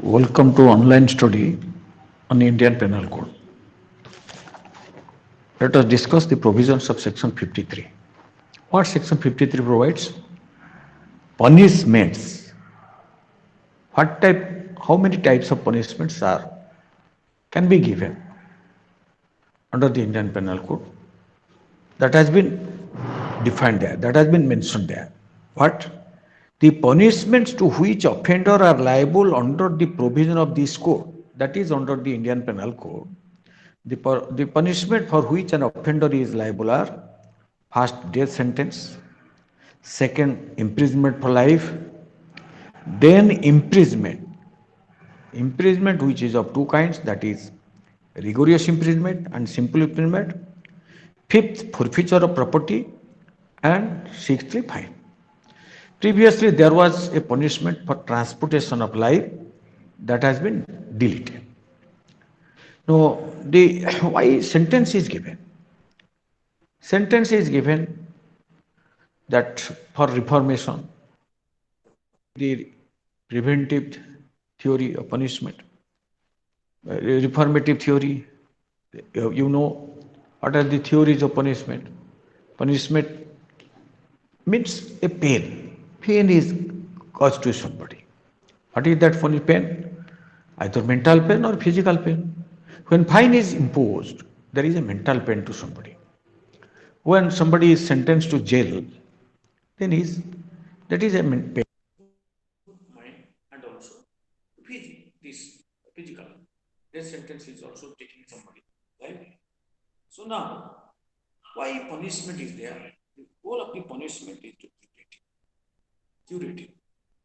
Welcome to online study on Indian Penal Code. Let us discuss the provisions of Section 53. What Section 53 provides? Punishments. How many types of punishments can be given under the Indian Penal Code? That has been defined there. That has been mentioned there. What? The punishments to which offender are liable under the provision of this code, that is under the Indian Penal Code, the punishment for which an offender is liable are: first, death sentence; second, imprisonment for life; then imprisonment which is of two kinds, that is rigorous imprisonment and simple imprisonment; fifth, forfeiture of property; and sixthly, fine. Previously, there was a punishment for transportation of life that has been deleted. Now, the why sentence is given? Sentence is given that for reformation, the preventive theory of punishment, reformative theory. You know what are the theories of punishment? Punishment means a pain. Pain is caused to somebody. What is that funny pain? Either mental pain or physical pain. When fine is imposed, there is a mental pain to somebody. When somebody is sentenced to jail, then that is a pain. Mind and also this physical. Death sentence is also taking somebody, right? So now, why punishment is there? The goal of the punishment is to curative,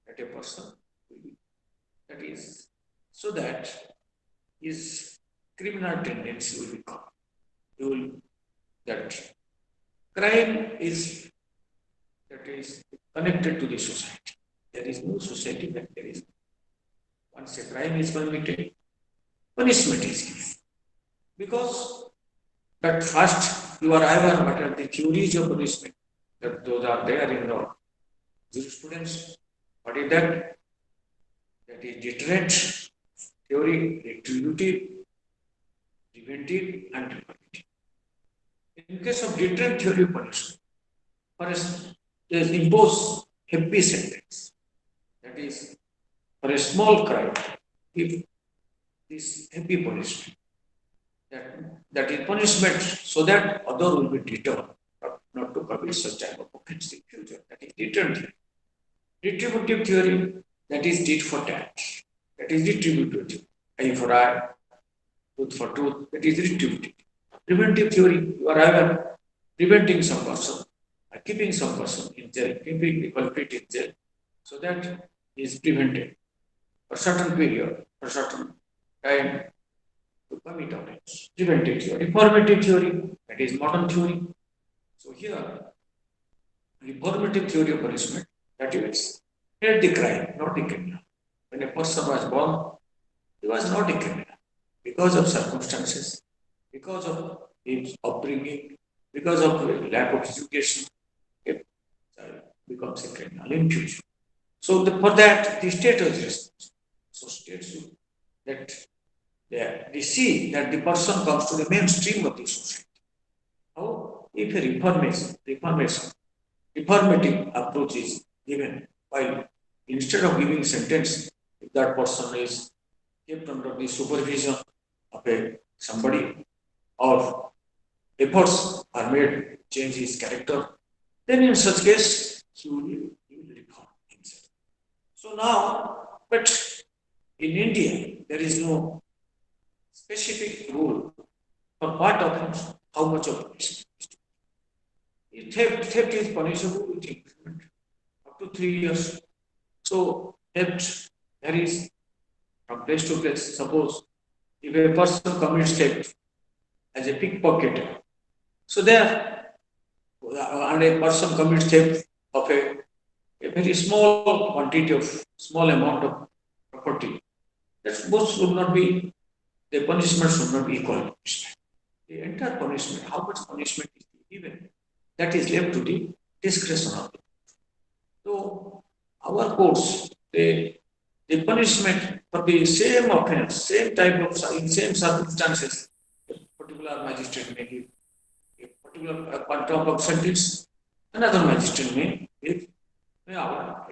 that a person will be, that is, so that his criminal tendency will become. You will that crime is connected to the society. There is no society that there is. Once a crime is committed, punishment is given. Because at first you are aware what are the theories of punishment, that those are there in the jurisprudence. What is that? That is deterrent theory, retributive, preventive, and reparative. In case of deterrent theory of punishment, first they impose heavy sentence. That is, for a small crime, if this heavy punishment, that is punishment so that other will be deterred not to commit such type of offense in future. That is deterrent theory. Retributive theory, that is tit for tat. That is retributive theory. Eye for eye, tooth for tooth, that is retributive. Preventive theory, you are either preventing some person, keeping some person in jail, keeping the culprit in jail, so that he is prevented for certain period, for certain time to commit offense. Preventive theory. Reformative theory, that is modern theory. So here, reformative theory of punishment, that is, hate the crime, not the criminal. When a person was born, he was not a criminal. Because of circumstances, because of his upbringing, because of lack of education, a child becomes a criminal in future. So for that, the state is responsible. So state should that they see that the person comes to the mainstream of the society. How? If a reformative approach is given, while instead of giving sentence, if that person is kept under the supervision of somebody, or efforts are made to change his character, then in such case he will reform himself. So now, but in India, there is no specific rule for what offense, how much of punishment. Theft is punishable with imprisonment up to 3 years. So theft varies from place to place. Suppose if a person commits theft as a pickpocketer, so there, and a person commits theft of a very small quantity of small amount of property, that both should not be, the punishment should not be equal punishment. The entire punishment, how much punishment is given, that is left to the discretion of the. So our courts, the punishment for the same offense, same type of, in same circumstances, a particular magistrate may give a particular quantum of sentence, another magistrate may give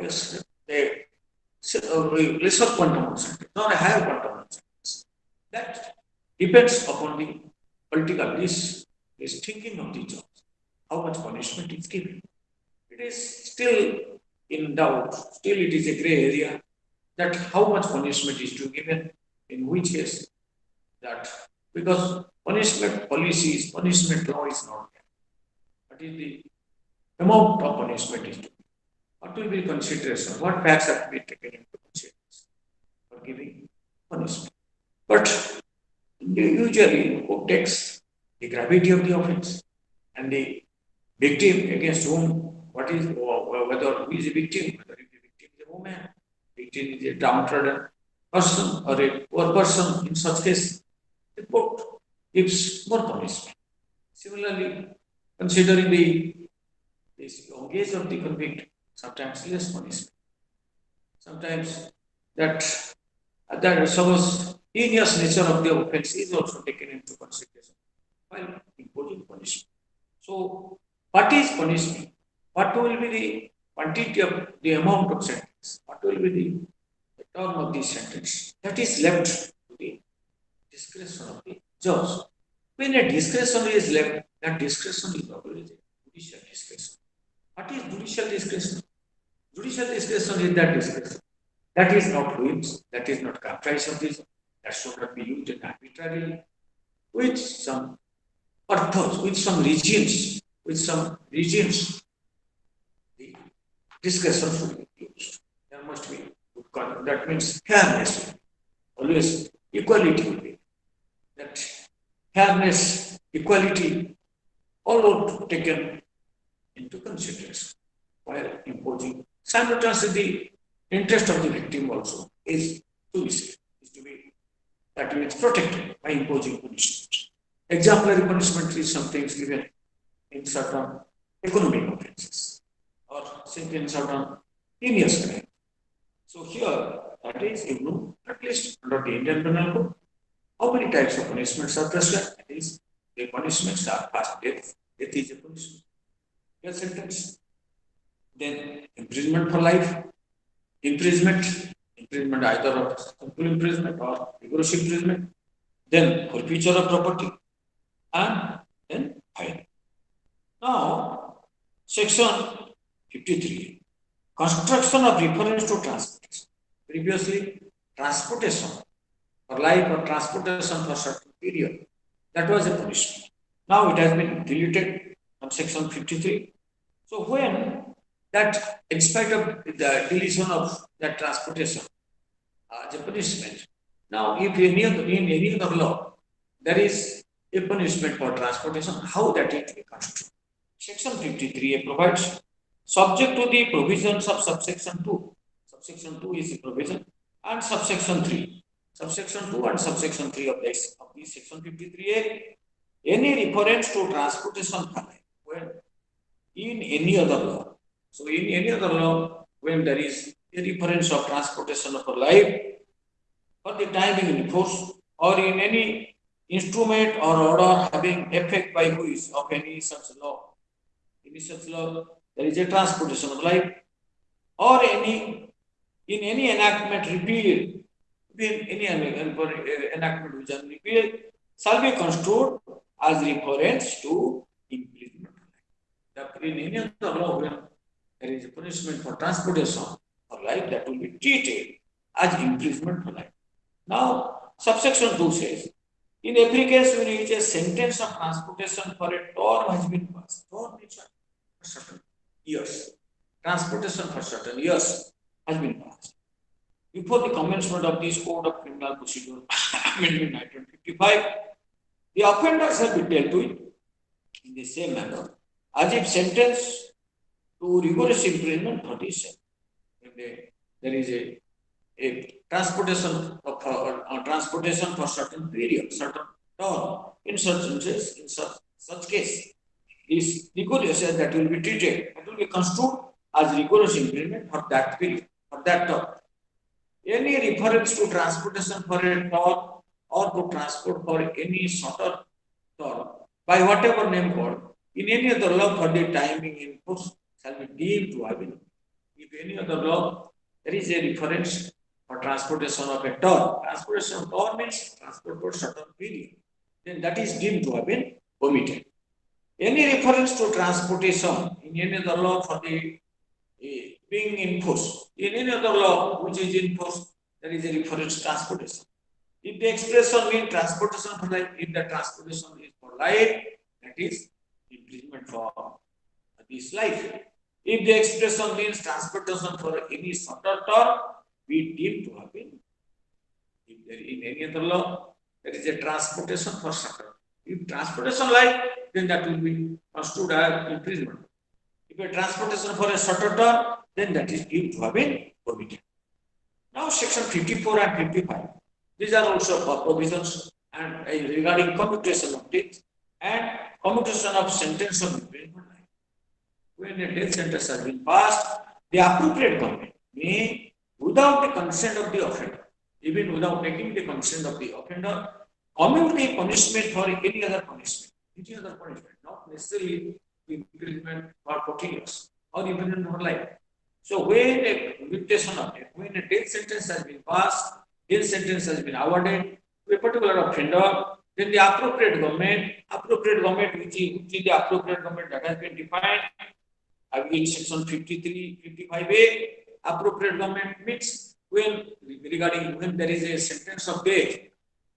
yes, a lesser quantum of sentence, not a higher quantum of sentence. That depends upon the political this thinking of the judge, how much punishment is given. It is still in doubt, still it is a gray area that how much punishment is to be given, in which case that because punishment policies, punishment law is not there. What is the amount of punishment is to be? What will be consideration? What facts have to be taken into consideration for giving punishment? But usually court takes the gravity of the offense and the victim against whom, what is whether who is a victim, whether the victim is a woman, victim is a downtrodden person or a poor person. In such case, the court gives more punishment. Similarly, considering the age of the convict, sometimes less punishment. Sometimes that suppose heinous nature of the offense is also taken into consideration while imposing punishment. So, what is punishment? What will be the quantity of the amount of sentence? What will be the term of the sentence? That is left to the discretion of the judge. When a discretion is left, that discretion is always a judicial discretion. What is judicial discretion? Judicial discretion is that discretion. That is not whims, that is not caprice of this, that should not be used arbitrarily, with some purpose, with some regions, the discretion should be used. There must be good conduct. That means fairness, always equality will be. That fairness, equality, all are taken into consideration while imposing. Simultaneously, the interest of the victim also is to be safe, is to be that means protected by imposing punishment. Exemplary punishment is sometimes given in certain economic offences or simply in certain heinous crime. So here, that is, you know, at least under the Indian Penal Code, how many types of punishments are prescribed? That is, the punishments are past death. Death is a punishment. Death sentence. Then imprisonment for life. Imprisonment either of simple imprisonment or rigorous imprisonment. Then forfeiture of property. And then fine. Now, section 53. Construction of reference to transportation. Previously, transportation for life or transportation for certain period. That was a punishment. Now it has been deleted from section 53. So when that, in spite of the deletion of that transportation, the punishment. Now, if in any other law there is a punishment for transportation, how that it will be construed? Section 53A provides, subject to the provisions of subsection 2. Subsection 2 is the provision, and subsection 3. Subsection 2 and subsection 3 of this section 53A, any reference to transportation for life, when in any other law. So in any other law, when there is a reference of transportation of life for the time being in force, or in any instrument or order having effect by which of any such law, there is a transportation of life, or in any enactment repealed, in any enactment which is repealed, shall be construed as reference to imprisonment. In any other law, when there is a punishment for transportation for life, that will be treated as imprisonment for life. Now, subsection 2 says, in every case when which a sentence of transportation for a term has been passed, term means for certain years, transportation for certain years has been passed. Before the commencement of this Code of Criminal Procedure, Amendment 1955, the offenders have been dealt with in the same manner as if sentenced to rigorous imprisonment for this same. There is a transportation transportation for certain period, certain term. In such case, is rigorous that will be treated, it will be construed as rigorous imprisonment for that period, for that term. any reference to transportation for a term or to transport for any shorter term by whatever name called in any other law for the timing in force shall be deemed to have been. If any other law there is a reference for transportation of a term, transportation of term means transport for shorter period, then that is deemed to have been omitted. Any reference to transportation in any other law for the being in force, in any other law which is in force, there is a reference to transportation. If the expression means transportation for life, if the transportation is for life, that is imprisonment for this life. If the expression means transportation for any shorter term, we deem to have been. If there in any other law, there is a transportation for shorter. If transportation life, then that will be construed as imprisonment. If a transportation for a shorter term, then that is deemed to have been omitted. Now, section 54 and 55. These are also provisions and regarding commutation of death and commutation of sentence of imprisonment. When a death sentence has been passed, the appropriate government may, without the consent of the offender, even without taking the consent of the offender, commute the punishment for any other punishment. Any other punishment, not necessarily imprisonment for 14 years or imprisonment for life. So when a commutation of death, when a death sentence has been passed, death sentence has been awarded to a particular offender, then the appropriate government, which is the appropriate government that has been defined in section 53, 55A, appropriate government means when regarding when there is a sentence of death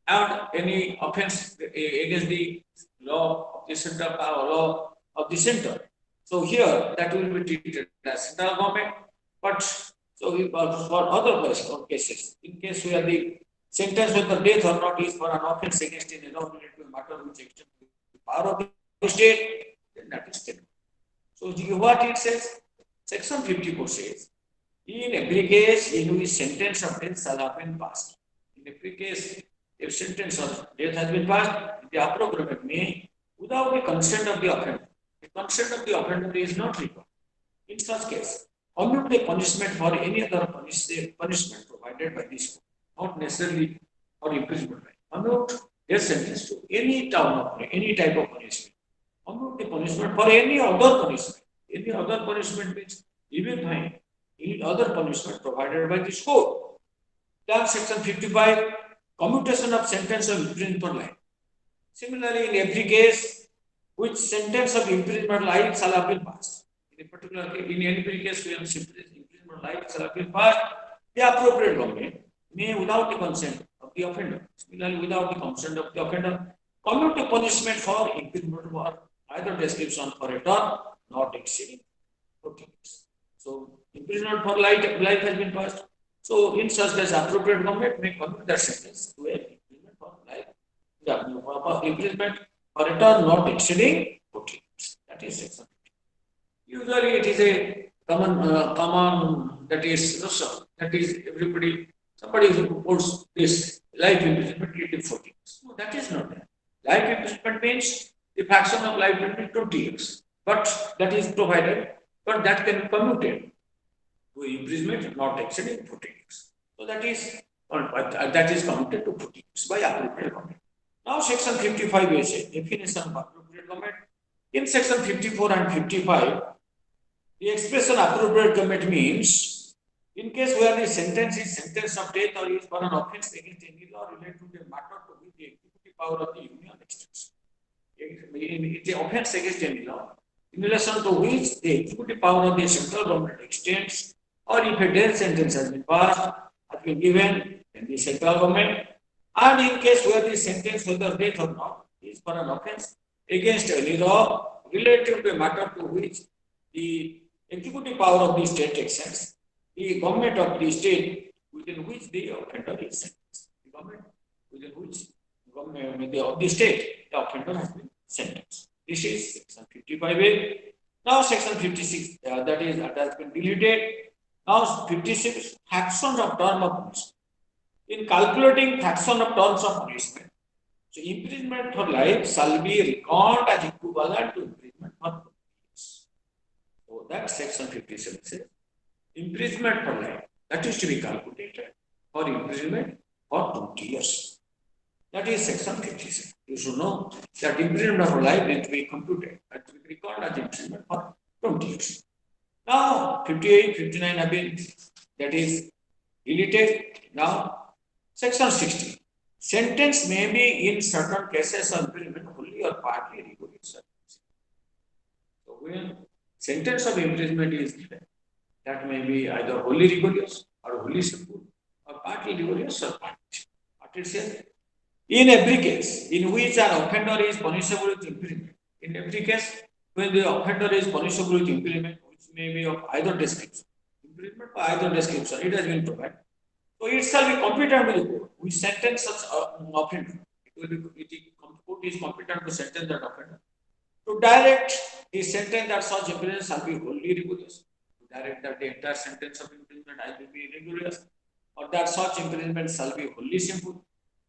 and any offense against the law of the central power, law of the center. So here that will be treated as central government, but so for other cases, in case where the sentence whether death or not is for an offense against an law related to a matter which extends to the power of the state, then that is state. So what it says, section 54 says, in every case in which sentence of death shall have been passed. In every case, if sentence of death has been passed, the appropriate may, without the consent of the offender, the consent of the offender is not required. In such case, commute the punishment for any other punishment provided by this court, not necessarily for imprisonment. Commute death sentence to any term of any type of punishment. Commute the punishment for any other punishment. Any other punishment means even fine. Any other punishment provided by this court. Then section 55, commutation of sentence of imprisonment for life. Similarly, in every case, which sentence of imprisonment life shall have been passed. In a particular case, in any case, when imprisonment life shall have been passed, the appropriate government may, without the consent of the offender, similarly without the consent of the offender, commute the punishment for imprisonment for either description for a term not exceeding 14 years. So imprisonment for life has been passed. So in such case, appropriate government may commute that sentence to an imprisonment for life. For imprisonment for a term not exceeding 14 years. That is section. Usually it is a common that is everybody, somebody who puts this life imprisonment into 14 years. No, that is not that. Life imprisonment means the fraction of life imprisonment 20 years. But that is provided, but that can be commuted to imprisonment not exceeding 14 years. So that is commuted to 14 years by appropriate government. Now section 55 is a definition of appropriate government. In section 54 and 55, the expression appropriate government means in case where the sentence is sentence of death or is for an offense against any law related to the matter to which the executive power of the union extends. It's an offense against any law in relation to which the executive power of the central government extends, or if a death sentence has been passed, has been given in the central government, and in case where the sentence, whether death or not, is for an offense against any law related to a matter to which the executive power of the state extends, the government of the state within which the offender is sentenced. The government within which of the state the offender has been sentenced. This is section 55A. Now section 56, that has been deleted. Now 56, fraction of term of punishment. In calculating fraction of terms of punishment, so imprisonment for life shall be reckoned as equivalent to imprisonment for 2 years. So that section 57 says imprisonment for life, that is to be calculated for imprisonment for 20 years. That is section 57. You should know that imprisonment of life is to be computed and to be recorded as imprisonment for 20 years. Now, 58, 59 have been, that is deleted. Now, section 60. Sentence may be in certain cases of imprisonment wholly or partly rigorous. So, when sentence of imprisonment is given, that may be either wholly rigorous or wholly simple or partly rigorous or partly simple. What it says? In every case in which an offender is punishable with imprisonment, in every case when the offender is punishable with imprisonment, which may be of either description, imprisonment or either description, it has been provided. So it shall be competent with the court. We sentence such offender. Court is competent to sentence that offender. To direct the sentence that such imprisonment shall be wholly rigorous. To direct that the entire sentence of imprisonment will be rigorous, or that such imprisonment shall be wholly simple,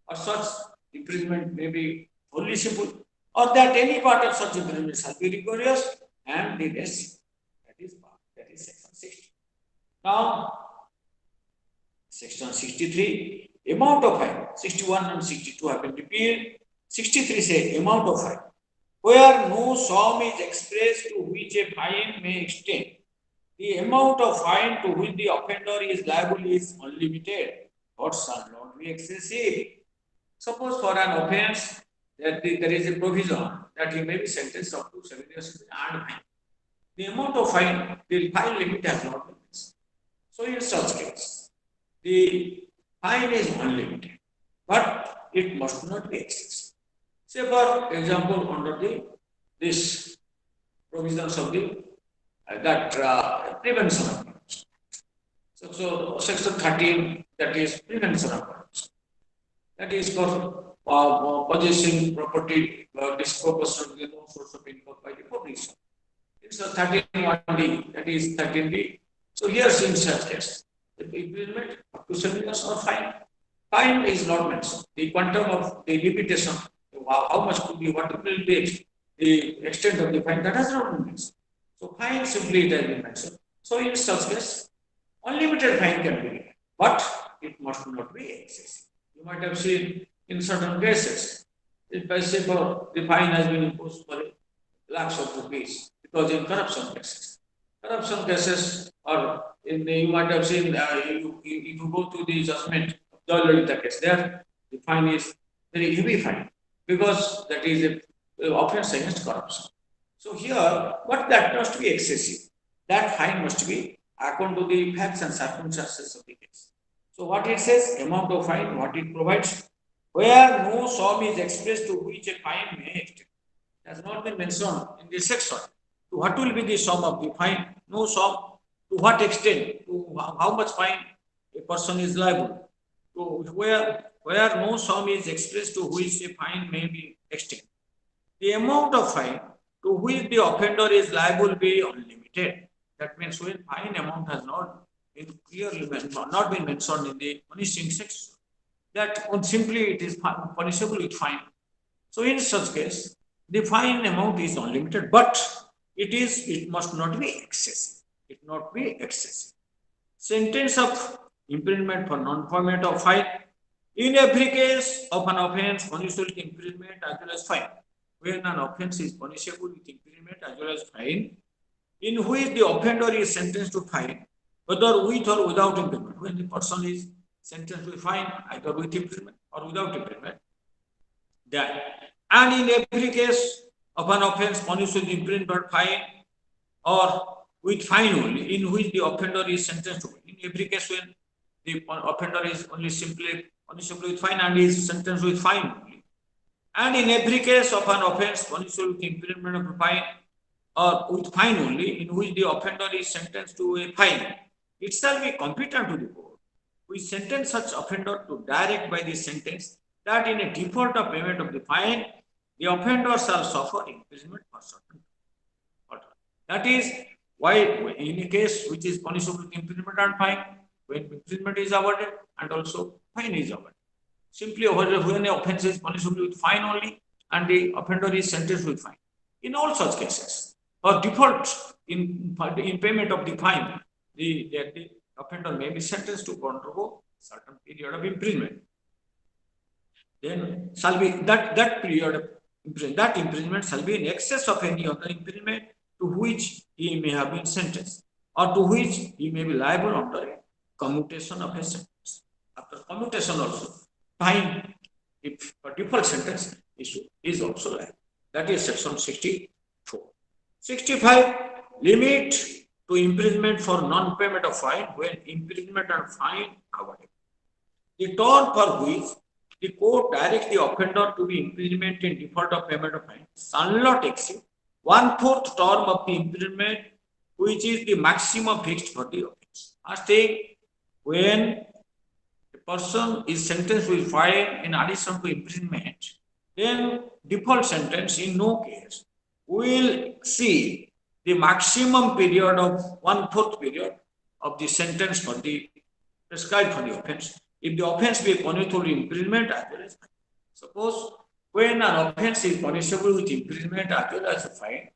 or such imprisonment may be wholly simple, or that any part of such imprisonment shall be rigorous, and the rest. That is section 60. Now, section 63, amount of fine. 61 and 62 have been repealed. 63 say amount of fine. Where no sum is expressed to which a fine may extend, the amount of fine to which the offender is liable is unlimited, but shall not be excessive. Suppose for an offence that there is a provision that he may be sentenced up to 7 years and fine. The amount of fine, the fine limit has not been fixed. So in such case, the fine is unlimited, but it must not be excessive. Say for example, under this provisions of the prevention of corruption. So section 13, that is prevention of corruption. That is for possessing property disproportionately no source of income by the public. It's a 13(1)(d), that is 13(d). So here in such case, the imprisonment up to 7 years or fine. Fine is not mentioned. The quantum of the limitation, how much could be, what will be the extent of the fine, that has not been mentioned. So fine simply it has been mentioned. So in such case, unlimited fine can be given, but it must not be excessive. You might have seen in certain cases, if I say the fine has been imposed for lakhs of rupees, because in corruption cases are you might have seen if you go to the judgment of Jayalalitha case, there the fine is very heavy fine because that is a offense against corruption. So here, but that must be excessive. That fine must be according to the facts and circumstances of the case. So what it says, amount of fine, what it provides, where no sum is expressed to which a fine may extend. Has not been mentioned in this section. To what will be the sum of the fine? No sum. To what extent? To how much fine a person is liable? To where no sum is expressed to which a fine may be extended. The amount of fine to which the offender is liable will be unlimited. That means when fine amount has not been clearly not been mentioned in the punishing section, that simply it is punishable with fine. So in such case, the fine amount is unlimited, but it must not be excessive. It not be excessive. Sentence of imprisonment for non-payment of fine. In every case of an offence, punishable with imprisonment as well as fine. When an offence is punishable with imprisonment as well as fine, in which the offender is sentenced to fine, whether with or without imprisonment. When the person is sentenced to fine, either with imprisonment or without imprisonment, that. And in every case of an offence punished with imprisonment, fine, or with fine only, in which the offender is sentenced to. In every case, when the offender is only simply punishable with fine and is sentenced with fine only. And in every case of an offence punishable with imprisonment of fine or with fine only, in which the offender is sentenced to a fine, it shall be competent to the court. We sentence such offender to direct by the sentence that in a default of payment of the fine, the offender shall suffer imprisonment for certain time. That is why in a case which is punishable with imprisonment and fine, when imprisonment is awarded and also fine is awarded. Simply when an offence is punishable with fine only and the offender is sentenced with fine. In all such cases, or default in payment of the fine, the offender may be sentenced to undergo certain period of imprisonment. Then shall be that period of that imprisonment shall be in excess of any other imprisonment to which he may have been sentenced, or to which he may be liable under a commutation of a sentence. After commutation also, fine, if a default sentence is also liable. That is section 64. 65, limit to imprisonment for non-payment of fine when imprisonment and fine are avoidable. The term for which the court directs the offender to be imprisonment in default of payment of fine shall not exceed 1/4 term of the imprisonment, which is the maximum fixed for the offence. First thing, when a person is sentenced with fine in addition to imprisonment, then default sentence in no case will see the maximum period of 1/4 period of the sentence for the prescribed for the offence. If the offence be punishable with imprisonment as well as fine. Suppose when an offence is punishable with imprisonment as well as a fine,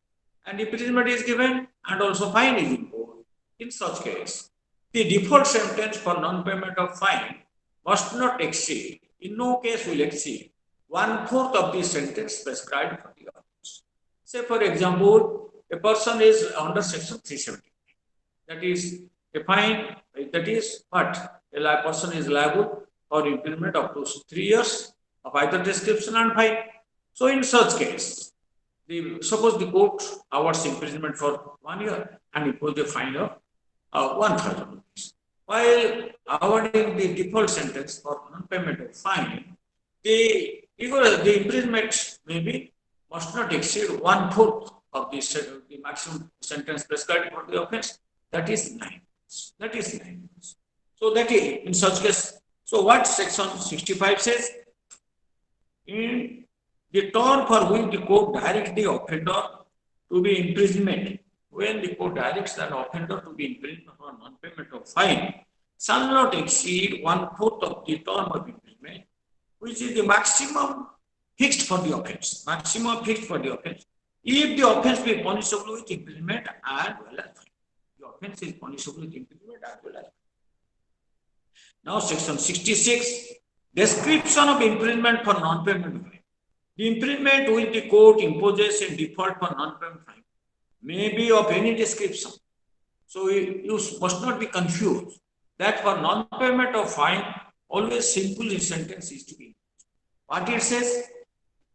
and imprisonment is given and also fine is imposed, in such case, the default sentence for non-payment of fine must not exceed, in no case will exceed, 1/4 of the sentence prescribed for the offence. Say, for example, a person is under section 370. That is a fine, that is what? A person is liable for imprisonment up to 3 years of either description and fine. So, in such case, suppose the court awards imprisonment for 1 year and imposes a fine of 1,000 rupees. While awarding the default sentence for non-payment of fine, the imprisonment must not exceed 1/4 of the maximum sentence prescribed for the offence. That is 9 months. That is 9 months. So that is in such case. So what section 65 says? In the term for which the court directs the offender to be imprisonment, when the court directs an offender to be imprisoned for non-payment of fine, shall not exceed 1/4 of the term of imprisonment, which is the maximum fixed for the offence. Maximum fixed for the offence. If the offence be punishable with imprisonment as well as fine. The offence is punishable with imprisonment as well as fine. Now, section 66, description of imprisonment for non-payment of fine. The imprisonment which the court imposes in default for non-payment fine may be of any description. So, you must not be confused that for non-payment of fine, always simple sentence is to be imposed. What it says?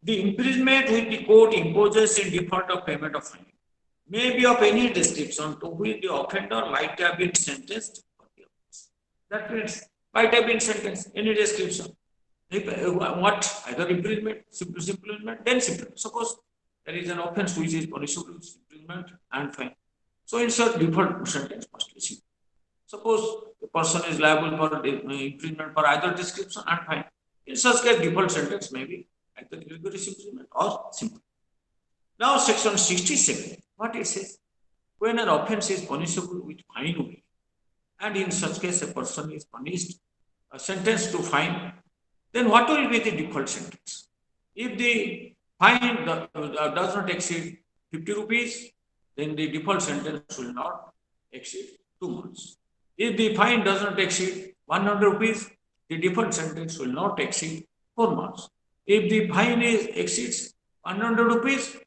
The imprisonment which the court imposes in default of payment of fine may be of any description to which the offender might have been sentenced for the offence. That means might have been sentenced, any description. What? Either imprisonment, simple imprisonment, then simple. Suppose there is an offence which is punishable with imprisonment and fine. So, in such default sentence must be simple. Suppose the person is liable for imprisonment for either description and fine. In such case, default sentence may be either rigorous imprisonment or simple. Now, section 67, what it says? When an offence is punishable with fine only, and in such case a person is punished, sentenced to fine, then what will be the default sentence? If the fine does not exceed 50 rupees, then the default sentence will not exceed 2 months. If the fine does not exceed 100 rupees, the default sentence will not exceed 4 months. If the fine exceeds 100 rupees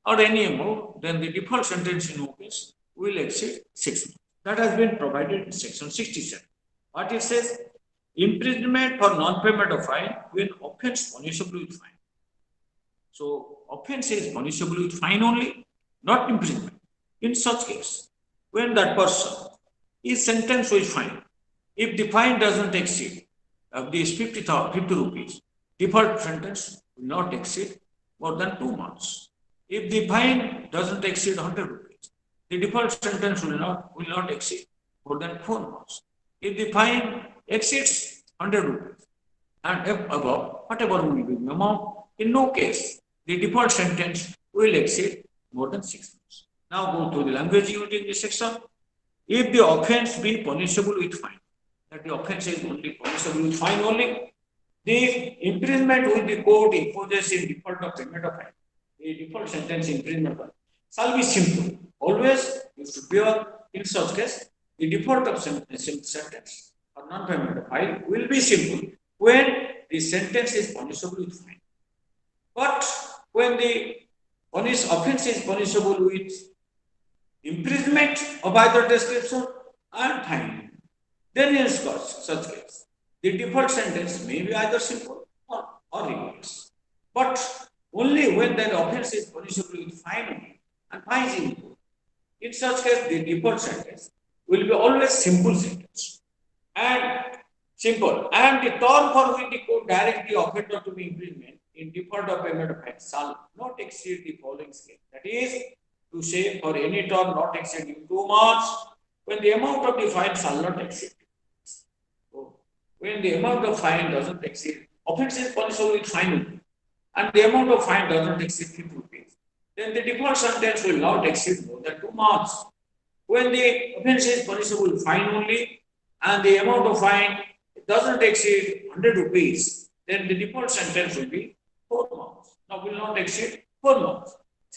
or any amount, then the default sentence in no case will exceed 6 months. That has been provided in section 67. What it says? Imprisonment for non-payment of fine when offence punishable with fine. So, offence is punishable with fine only, not imprisonment. In such case, when that person is sentenced with fine, if the fine doesn't exceed these 50 rupees, default sentence will not exceed more than 2 months. If the fine doesn't exceed 100 rupees, the default sentence will not exceed more than 4 months. If the fine exceeds 100 rupees and above, whatever will be the amount, in no case the default sentence will exceed more than 6 months. Now go to the language used in this section. If the offence be punishable with fine, that the offence is only punishable with fine only, the imprisonment which the court imposes in default of payment of fine, the default sentence imprisonment shall be simple. Always you should bear in such case the default of sentence or non-payment of fine will be simple when the sentence is punishable with fine. But when the offense is punishable with imprisonment of either description and fine, then in such case, the default sentence may be either simple or reverse. But only when the offense is punishable with fine and fine is imposed. In such case, the default sentence will be always simple sentence and simple. And the term for which the court directs the offender to be imprisonment in default of payment of fine shall not exceed the following scale. That is to say, for any term not exceeding 2 months, when the amount of the fine shall not exceed. So, when the amount of fine doesn't exceed, offense is punishable with fine only, and the amount of fine doesn't exceed 50 rupees, then the default sentence will not exceed more than 2 months. When the offense is punishable with fine only, and the amount of fine doesn't exceed 100 rupees, then the default sentence will be 4 months. Now, will not exceed 4 months.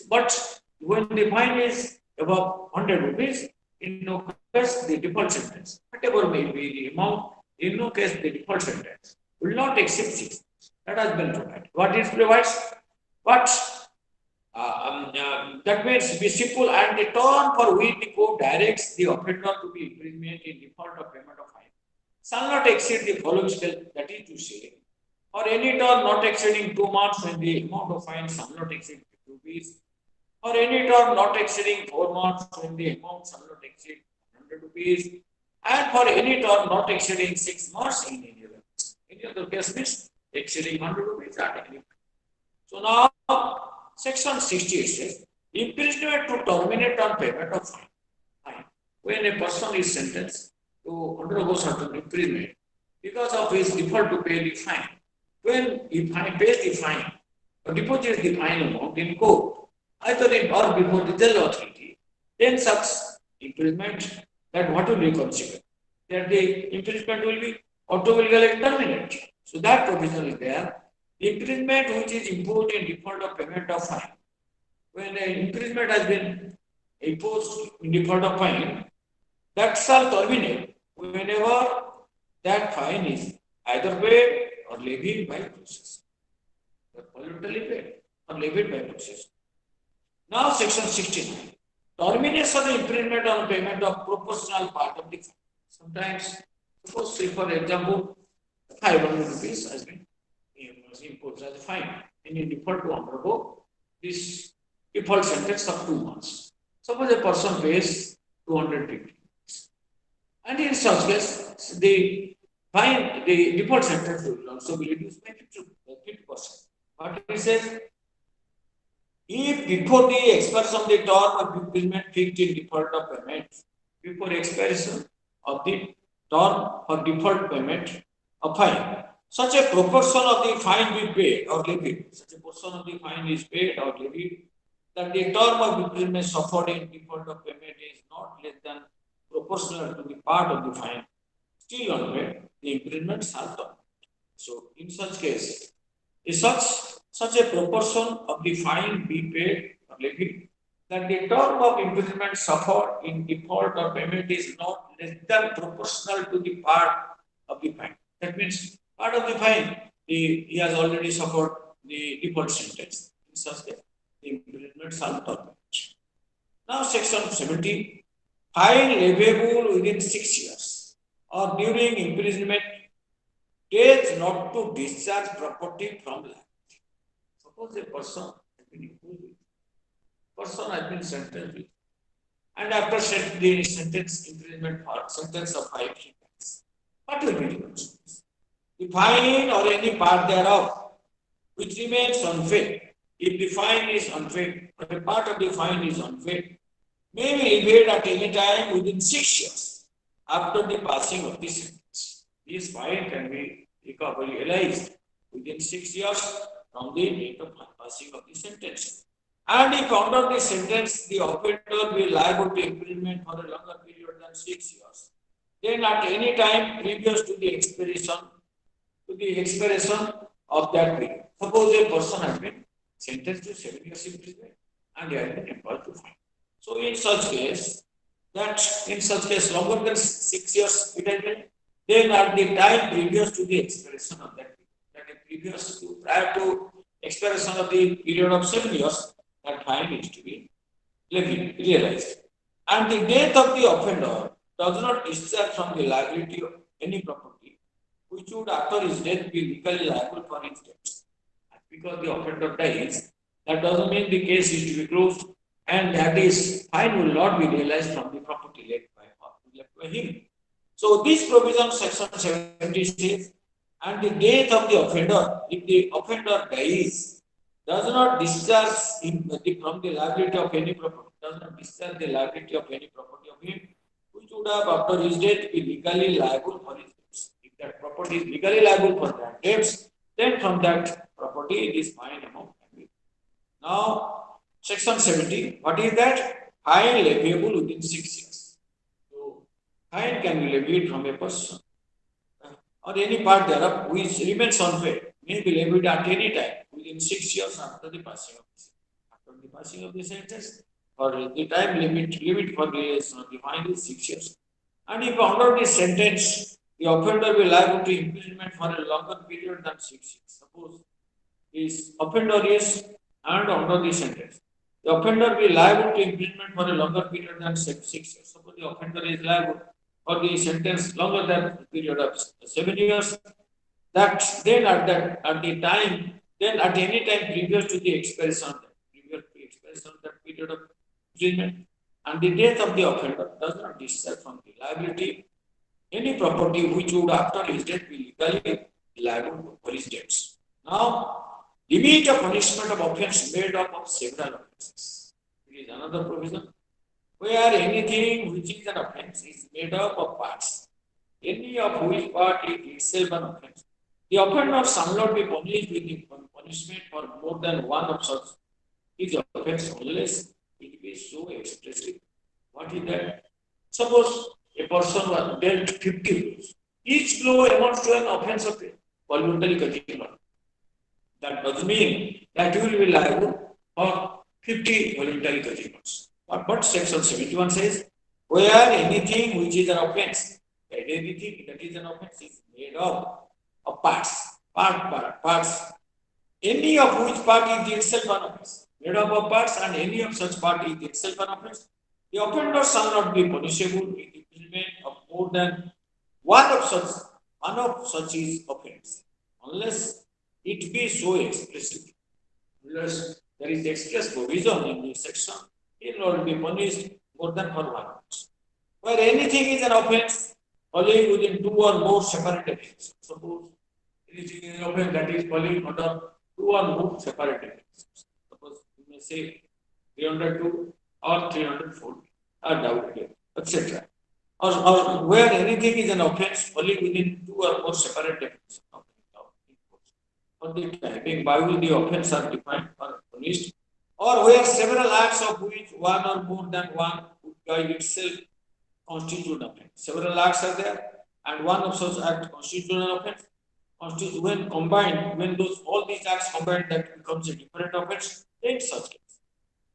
But when the fine is above 100 rupees, in no case the default sentence, whatever may be the amount, in no case the default sentence will not exceed 6 months. That has been provided. What is provided? But that means be simple, and the term for which the court directs the offender to be imprisonment in default of payment of fine shall not exceed the following scale. That is to say, for any term not exceeding 2 months, when the amount of fine shall not exceed 50 rupees, or any term not exceeding 4 months, when the amount shall not exceed 100 rupees, and for any term not exceeding 6 months in any other case. Any other case means exceeding 100 rupees at any time. So now, section 68 says, imprisonment to terminate on payment of fine. When a person is sentenced to undergo certain imprisonment because of his default to pay the fine, when he pays the fine or deposits the fine amount in court, either in or before the jail authority, then such imprisonment, that what will be considered? That the imprisonment will be automatically terminated. So that provision is there. The imprisonment which is imposed in default of payment of fine, when an imprisonment has been imposed in default of fine, that shall terminate whenever that fine is either paid or levied by process. Voluntarily paid or levied by process. Now, section 69. Termination of imprisonment on payment of proportional part of the fine. Sometimes, suppose, say for example, 500 rupees has been imposed as a fine, and in default to undergo this default sentence of 2 months. Suppose a person pays 250, and in such case, the fine, the default sentence will also be reduced by 50%. But it says, if before the expiration of the term of imprisonment fixed in default of payment, before expiration of the term for default payment of fine, such a proportion of the fine be paid or levied, such a portion of the fine is paid or levied, that the term of imprisonment suffered in default of payment is not less than proportional to the part of the fine still unpaid, the imprisonment shall terminate. So, in such case, is such a proportion of the fine be paid or levied, that the term of imprisonment suffered in default or payment is not less than proportional to the part of the fine. That means part of the fine, he has already suffered the default sentence. In such case, the imprisonment shall terminate. Now, section 17, fine leviable within 6 years or during imprisonment, days not to discharge property from land. Suppose a person has been imposed with, person has been sentenced with, and after the sentence imprisonment for sentence of 5 years, what will be the consequence? The fine or any part thereof which remains unpaid, if the fine is unpaid, or a part of the fine is unpaid, may be levied at any time within 6 years after the passing of the sentence. This fine can be recoverably realized within 6 years from the date of passing of the sentence. And if under the sentence the offender be liable to imprisonment for a longer period than 6 years, then at any time previous to the expiration of that period. Suppose a person has been sentenced to 7 years imprisonment and he has been employed to fine. So in such case, longer than 6 years it has been, then at the time previous to the expiration of that prior to expiration of the period of 7 years, that fine is to be levied, realized. And the death of the offender does not discharge from the liability of any property which would after his death be legally liable for his debts. Because the offender dies, that doesn't mean the case is to be closed, and that is fine will not be realized from the property left by him. So this provision, section 70 says, and the death of the offender, if the offender dies, does not discharge him from the liability of any property, does not discharge the liability of any property of him, which would have after his death be legally liable for his debts. If that property is legally liable for that debts, then from that property this fine amount can be. Now, section 70, what is that? Fine leviable within 6 years. So, fine can be levied from a person or any part thereof which remains unpaid, may be levied at any time within 6 years after the passing of the sentence, or the time limit for the fine is 6 years. And if under the sentence the offender will liable to imprisonment for a longer period than 6 years, suppose his offender is and under the sentence, the offender will liable to imprisonment for a longer period than 6 years. Suppose the offender is liable for the sentence longer than the period of 7 years, that then at the time, then at any time previous to the expiration of that period of imprisonment, and the death of the offender does not discharge from the liability any property which would after his death be legally liable for his debts. Now, limit of punishment of offense made up of several offenses. It is another provision where anything which is an offense is made up of parts, any of which part is itself an offense. The offender shall not be punished with the punishment for more than one of such is offense unless it be so expressive. What is that? Suppose a person was dealt 50 blows. Each blow amounts to an offense of voluntary cutting. That does mean that you will be liable for 50 voluntary cutting. But section 71 says, where anything which is an offense, anything that is an offense is made up of parts, any of which part is itself an offense, made up of parts, and any of such part is itself an offense, the offender shall not be punishable with imprisonment of more than one of such is offense, unless it be so explicit. Unless there is express provision in this section, he will not be punished more than for one offense. Where anything is an offense, falling within two or more separate offenses. Suppose anything is an offense that is falling under two or more separate offenses. Suppose you may say 302 or 304 are doubted, etc. Or where anything is an offense falling within two or more separate offenses. For the typing by which the offense are defined or punished, or where several acts of which one or more than one would by itself constitute offense. Several acts are there, and one of such acts constitutes an offense. Constitutes when combined, when all these acts combined, that becomes a different offense. In such case,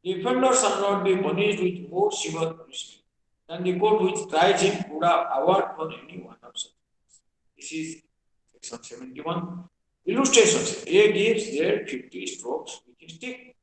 the offender shall not be punished with more severe punishment than the court which tries him would have award for any one of such. This is section 71. Illustrations. A gives there 50 strokes with a stick.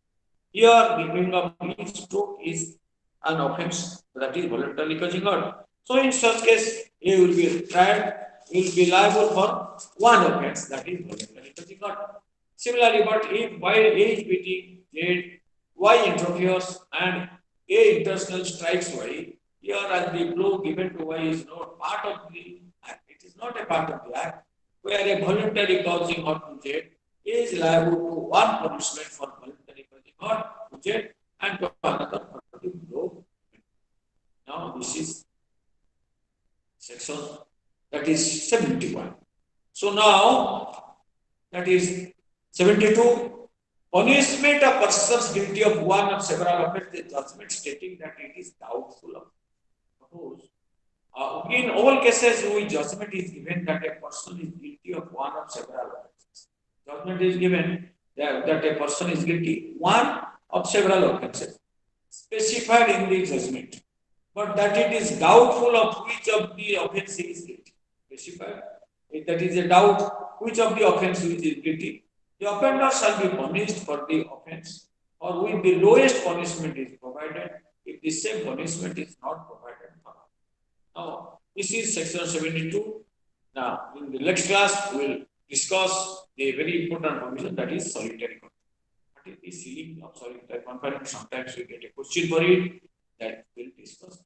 Here, giving of each stroke is an offense, that is voluntarily causing hurt. So, in such case, A will be tried, will be liable for one offense, that is voluntarily causing hurt. Similarly, but if while A is beating Z, Y interferes and A intentionally strikes Y, here as the blow given to Y is not part of the act, it is not a part of the act, where a voluntary causing hurt to Z is liable to one punishment for voluntary causing hurt to Z and to another for the blow. Now this is section that is 71. So now that is 72. Punishment of persons guilty of one of several offences, judgment stating that it is doubtful of. Suppose in all cases, which judgment is given that a person is guilty of one of several offences. Judgment is given that a person is guilty one of several offences specified in the judgment, but that it is doubtful of which of the offences is guilty. specified. If that is a doubt, which of the offence is guilty, the offender shall be punished for the offence, or with the lowest punishment is provided, if the same punishment is not provided. Now, this is section 72. Now, in the next class, we will discuss a very important provision, that is solitary confinement. What is the ceiling of solitary confinement? Sometimes we get a question for it, that we will discuss.